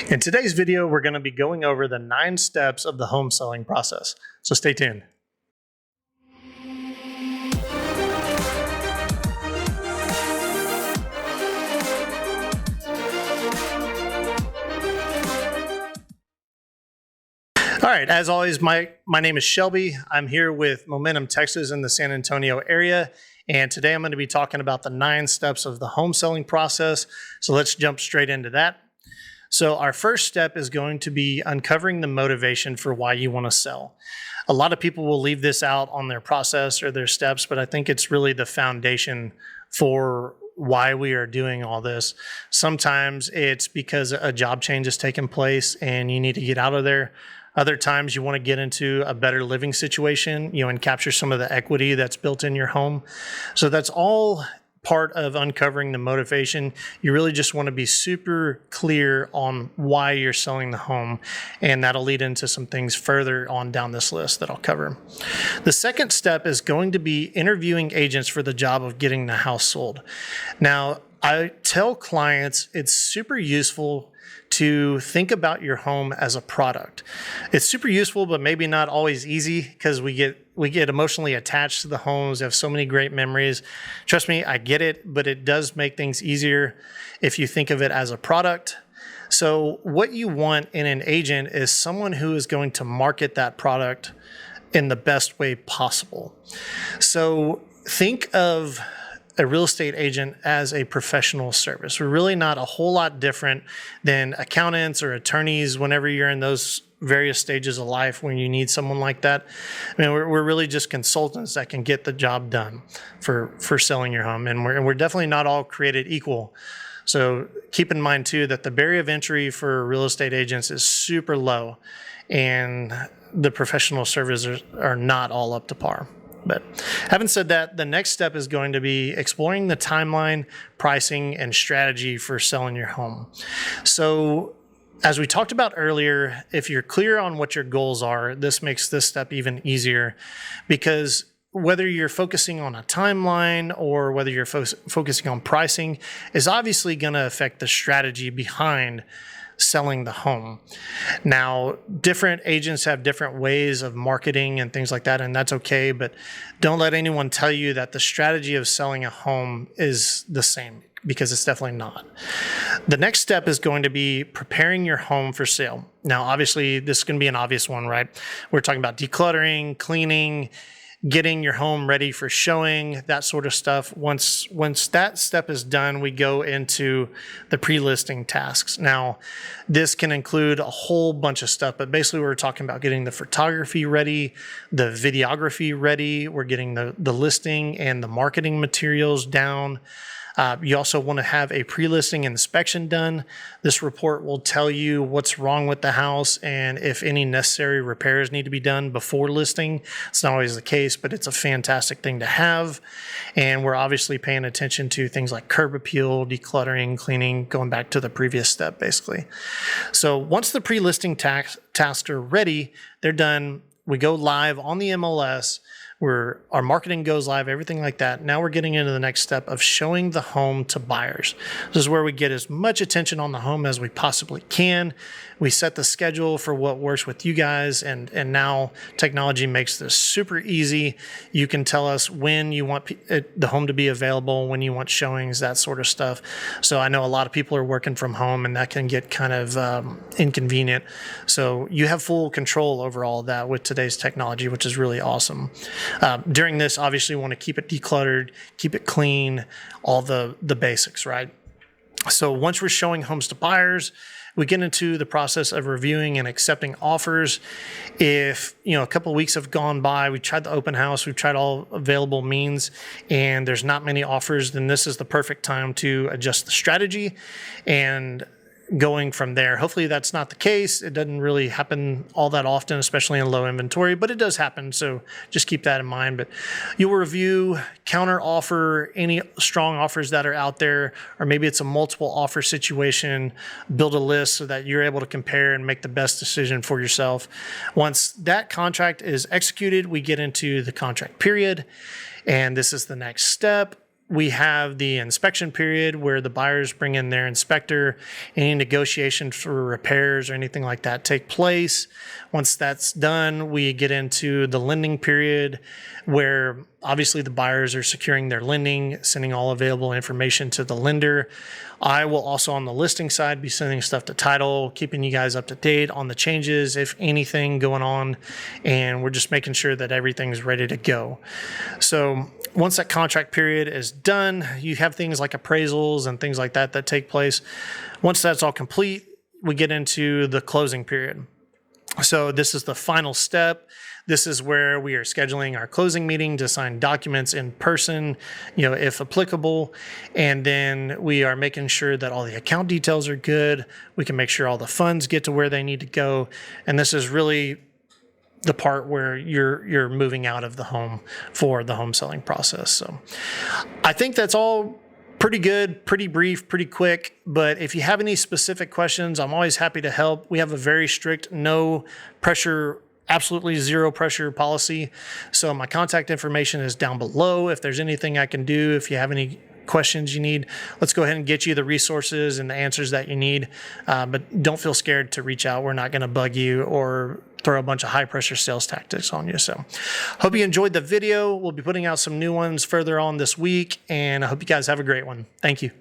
In today's video, we're going to be going over the 9 steps of the home selling process. So stay tuned. All right, as always, my name is Shelby. I'm here with Momentum Texas in the San Antonio area. And today I'm going to be talking about the 9 steps of the home selling process. So let's jump straight into that. So our first step is going to be uncovering the motivation for why you want to sell. A lot of people will leave this out on their process or their steps, but I think it's really the foundation for why we are doing all this. Sometimes it's because a job change has taken place and you need to get out of there. Other times you want to get into a better living situation, and capture some of the equity that's built in your home. So that's all part of uncovering the motivation. You really just want to be super clear on why you're selling the home, and that'll lead into some things further on down this list that I'll cover. The second step is going to be interviewing agents for the job of getting the house sold. Now, I tell clients it's super useful to think about your home as a product. It's super useful, but maybe not always easy because we get emotionally attached to the homes. We have so many great memories. Trust me, I get it, but it does make things easier if you think of it as a product. So what you want in an agent is someone who is going to market that product in the best way possible. So think of a real estate agent as a professional service. We're really not a whole lot different than accountants or attorneys whenever you're in those various stages of life when you need someone like that. I mean, we're really just consultants that can get the job done for selling your home. And we're definitely not all created equal. So keep in mind too that the barrier of entry for real estate agents is super low, and the professional services are not all up to par. But having said that, the next step is going to be exploring the timeline, pricing, and strategy for selling your home. So as we talked about earlier, if you're clear on what your goals are, this makes this step even easier, because whether you're focusing on a timeline or whether you're focusing on pricing is obviously going to affect the strategy behind selling the home. Now, different agents have different ways of marketing and things like that, and that's okay, but don't let anyone tell you that the strategy of selling a home is the same, because it's definitely not. The next step is going to be preparing your home for sale. Now, obviously, this is going to be an obvious one, right? We're talking about decluttering, cleaning, getting your home ready for showing, that sort of stuff. Once that step is done, we go into the pre-listing tasks. Now, this can include a whole bunch of stuff, but basically we're talking about getting the photography ready, the videography ready, we're getting the listing and the marketing materials down. You also want to have a pre-listing inspection done. This report will tell you what's wrong with the house and if any necessary repairs need to be done before listing. It's not always the case, but it's a fantastic thing to have. And we're obviously paying attention to things like curb appeal, decluttering, cleaning, going back to the previous step, basically. So once the pre-listing tasks are ready, they're done. We go live on the MLS. Our marketing goes live, everything like that. Now we're getting into the next step of showing the home to buyers. This is where we get as much attention on the home as we possibly can. We set the schedule for what works with you guys, and now technology makes this super easy. You can tell us when you want the home to be available, when you want showings, that sort of stuff. So I know a lot of people are working from home, and that can get kind of inconvenient. So you have full control over all of that with today's technology, which is really awesome. During this, obviously, we want to keep it decluttered, keep it clean, all the basics, right? So once we're showing homes to buyers, we get into the process of reviewing and accepting offers. If a couple of weeks have gone by, we tried the open house, we've tried all available means, and there's not many offers, then this is the perfect time to adjust the strategy and going from there. Hopefully that's not the case. It doesn't really happen all that often, especially in low inventory, but it does happen. So just keep that in mind. But you'll review, counter offer any strong offers that are out there, or maybe it's a multiple offer situation, build a list so that you're able to compare and make the best decision for yourself. Once that contract is executed, we get into the contract period. And this is the next step. we have the inspection period where the buyers bring in their inspector. Any negotiation for repairs or anything like that take place. Once that's done, we get into the lending period where obviously the buyers are securing their lending, sending all available information to the lender. I will also on the listing side be sending stuff to title, keeping you guys up to date on the changes, if anything going on, and we're just making sure that everything's ready to go. So once that contract period is done, you have things like appraisals and things like that take place. Once that's all complete, we get into the closing period. So this is the final step. This is where we are scheduling our closing meeting to sign documents in person, if applicable. And then we are making sure that all the account details are good. We can make sure all the funds get to where they need to go. And this is really the part where you're moving out of the home for the home selling process. So I think that's all pretty good, pretty brief, pretty quick. But if you have any specific questions, I'm always happy to help. We have a very strict no pressure, absolutely zero pressure policy. So my contact information is down below. If there's anything I can do, if you have any questions you need, let's go ahead and get you the resources and the answers that you need. But don't feel scared to reach out. We're not going to bug you or throw a bunch of high pressure sales tactics on you. So hope you enjoyed the video. We'll be putting out some new ones further on this week, and I hope you guys have a great one. Thank you.